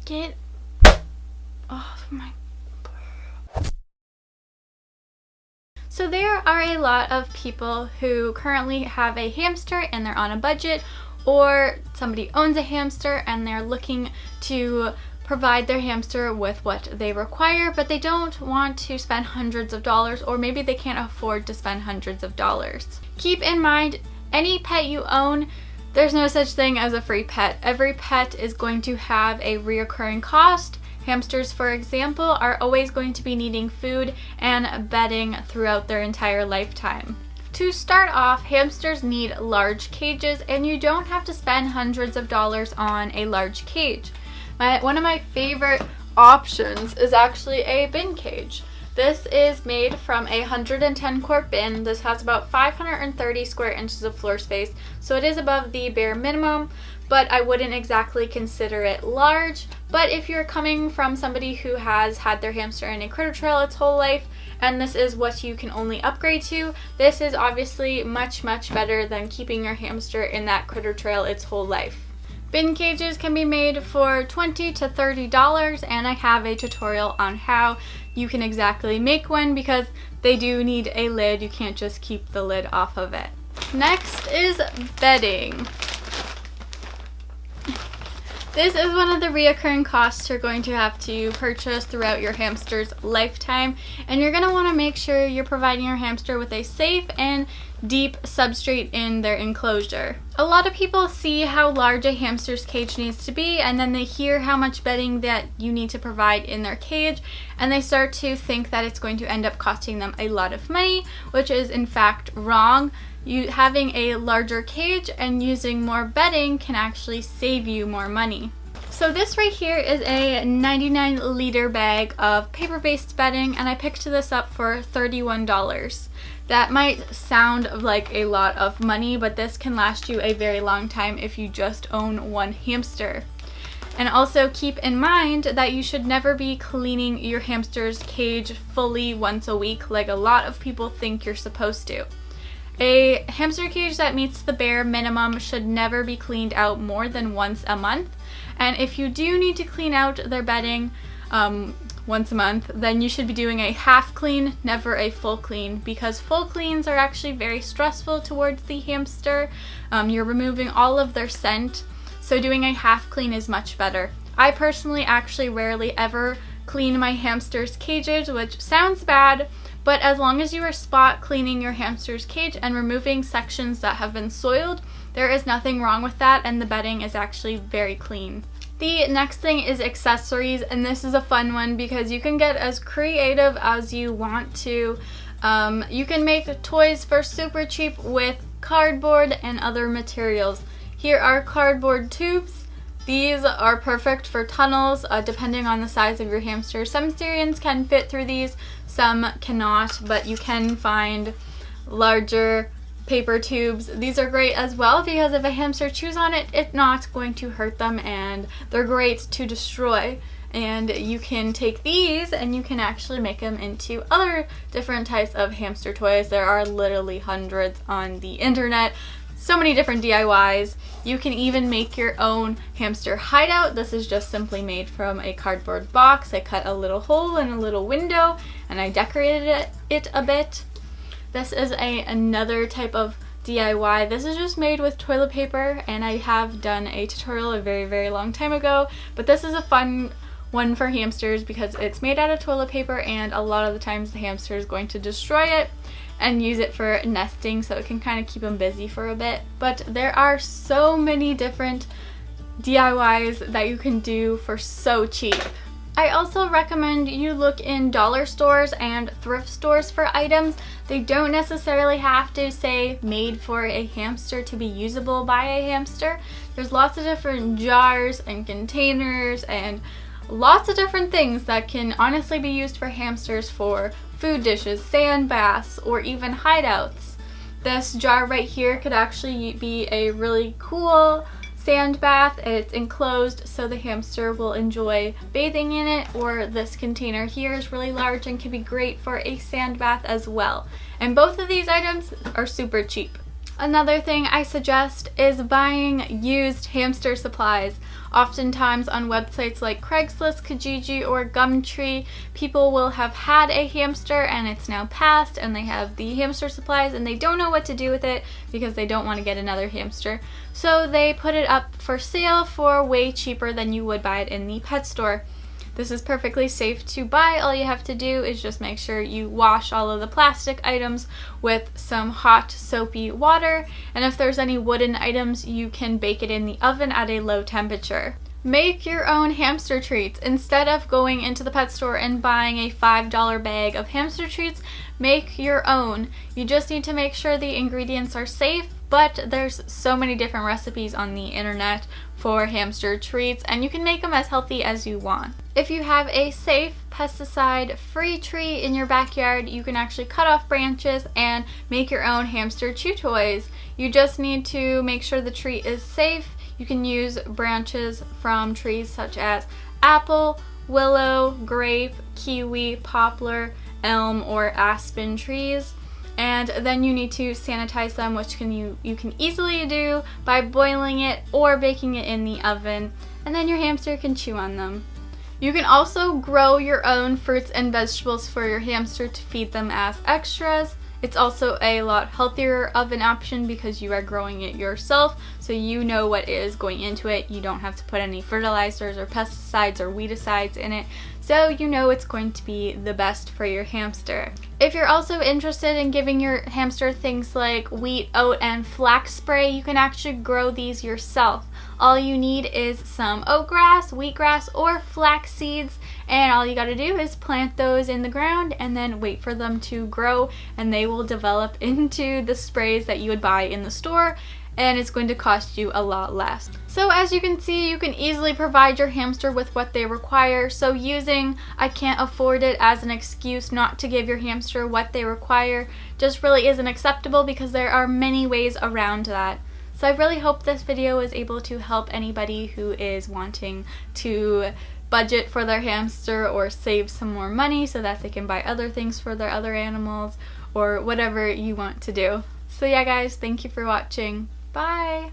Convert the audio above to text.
get off my... So there are a lot of people who currently have a hamster and they're on a budget, or somebody owns a hamster and they're looking to provide their hamster with what they require, but they don't want to spend hundreds of dollars, or maybe they can't afford to spend hundreds of dollars. Keep in mind, any pet you own, there's no such thing as a free pet. Every pet is going to have a reoccurring cost. Hamsters, for example, are always going to be needing food and bedding throughout their entire lifetime. To start off, hamsters need large cages, and you don't have to spend hundreds of dollars on a large cage. One of my favorite options is actually a bin cage. This is made from a 110 quart bin. This has about 530 square inches of floor space, so it is above the bare minimum, but I wouldn't exactly consider it large. But if you're coming from somebody who has had their hamster in a critter trail its whole life, and this is what you can only upgrade to, this is obviously much better than keeping your hamster in that critter trail its whole life. Bin cages can be made for $20 to $30, and I have a tutorial on how you can exactly make one, because they do need a lid. You can't just keep the lid off of it. Next is bedding. This is one of the reoccurring costs you're going to have to purchase throughout your hamster's lifetime, and you're going to want to make sure you're providing your hamster with a safe and deep substrate in their enclosure. A lot of people see how large a hamster's cage needs to be, and then they hear how much bedding that you need to provide in their cage, and they start to think that it's going to end up costing them a lot of money, which is in fact wrong. Having a larger cage and using more bedding can actually save you more money. So this right here is a 99-liter bag of paper-based bedding, and I picked this up for $31. That might sound like a lot of money, but this can last you a very long time if you just own one hamster. And also keep in mind that you should never be cleaning your hamster's cage fully once a week like a lot of people think you're supposed to. A hamster cage that meets the bare minimum should never be cleaned out more than once a month. And if you do need to clean out their bedding once a month, then you should be doing a half clean, never a full clean, because full cleans are actually very stressful towards the hamster. You're removing all of their scent, so doing a half clean is much better. I personally actually rarely ever clean my hamster's cages, which sounds bad, but as long as you are spot cleaning your hamster's cage and removing sections that have been soiled, there is nothing wrong with that, and the bedding is actually very clean. The next thing is accessories, and this is a fun one because you can get as creative as you want to. You can make toys for super cheap with cardboard and other materials. Here are cardboard tubes. These are perfect for tunnels, depending on the size of your hamster. Some Syrians can fit through these, some cannot, but you can find larger paper tubes. These are great as well because if a hamster chews on it, it's not going to hurt them, and they're great to destroy. And you can take these and you can actually make them into other different types of hamster toys. There are literally hundreds on the internet. So many different DIYs. You can even make your own hamster hideout. This is just simply made from a cardboard box. I cut a little hole in a little window and I decorated it a bit. This is another type of DIY. This is just made with toilet paper, and I have done a tutorial a very long time ago, but this is a fun one for hamsters because it's made out of toilet paper, and a lot of the times the hamster is going to destroy it and use it for nesting, so it can kind of keep them busy for a bit. But there are so many different DIYs that you can do for so cheap. I also recommend you look in dollar stores and thrift stores for items. They don't necessarily have to say made for a hamster to be usable by a hamster. There's lots of different jars and containers and lots of different things that can honestly be used for hamsters for food dishes, sand baths, or even hideouts. This jar right here could actually be a really cool sand bath. It's enclosed so the hamster will enjoy bathing in it, or this container here is really large and can be great for a sand bath as well. And both of these items are super cheap. Another thing I suggest is buying used hamster supplies. Oftentimes on websites like Craigslist, Kijiji, or Gumtree, people will have had a hamster and it's now passed and they have the hamster supplies and they don't know what to do with it because they don't want to get another hamster. So they put it up for sale for way cheaper than you would buy it in the pet store. This is perfectly safe to buy. All you have to do is just make sure you wash all of the plastic items with some hot soapy water, and if there's any wooden items, you can bake it in the oven at a low temperature. Make your own hamster treats. Instead of going into the pet store and buying a $5 bag of hamster treats, make your own. You just need to make sure the ingredients are safe, but there's so many different recipes on the internet for hamster treats, and you can make them as healthy as you want. If you have a safe, pesticide-free tree in your backyard, you can actually cut off branches and make your own hamster chew toys. You just need to make sure the tree is safe. You can use branches from trees such as apple, willow, grape, kiwi, poplar, elm, or aspen trees. And then you need to sanitize them, which you can easily do by boiling it or baking it in the oven, and then your hamster can chew on them. You can also grow your own fruits and vegetables for your hamster to feed them as extras. It's also a lot healthier of an option because you are growing it yourself, so you know what is going into it. You don't have to put any fertilizers or pesticides or weedicides in it, so you know it's going to be the best for your hamster. If you're also interested in giving your hamster things like wheat, oat, and flax spray, you can actually grow these yourself. All you need is some oat grass, wheatgrass, or flax seeds, and all you gotta do is plant those in the ground and then wait for them to grow, and they will develop into the sprays that you would buy in the store, and it's going to cost you a lot less. So as you can see, you can easily provide your hamster with what they require, so using "I can't afford it" as an excuse not to give your hamster what they require just really isn't acceptable, because there are many ways around that. So I really hope this video was able to help anybody who is wanting to budget for their hamster or save some more money so that they can buy other things for their other animals, or whatever you want to do. So yeah guys, thank you for watching. Bye!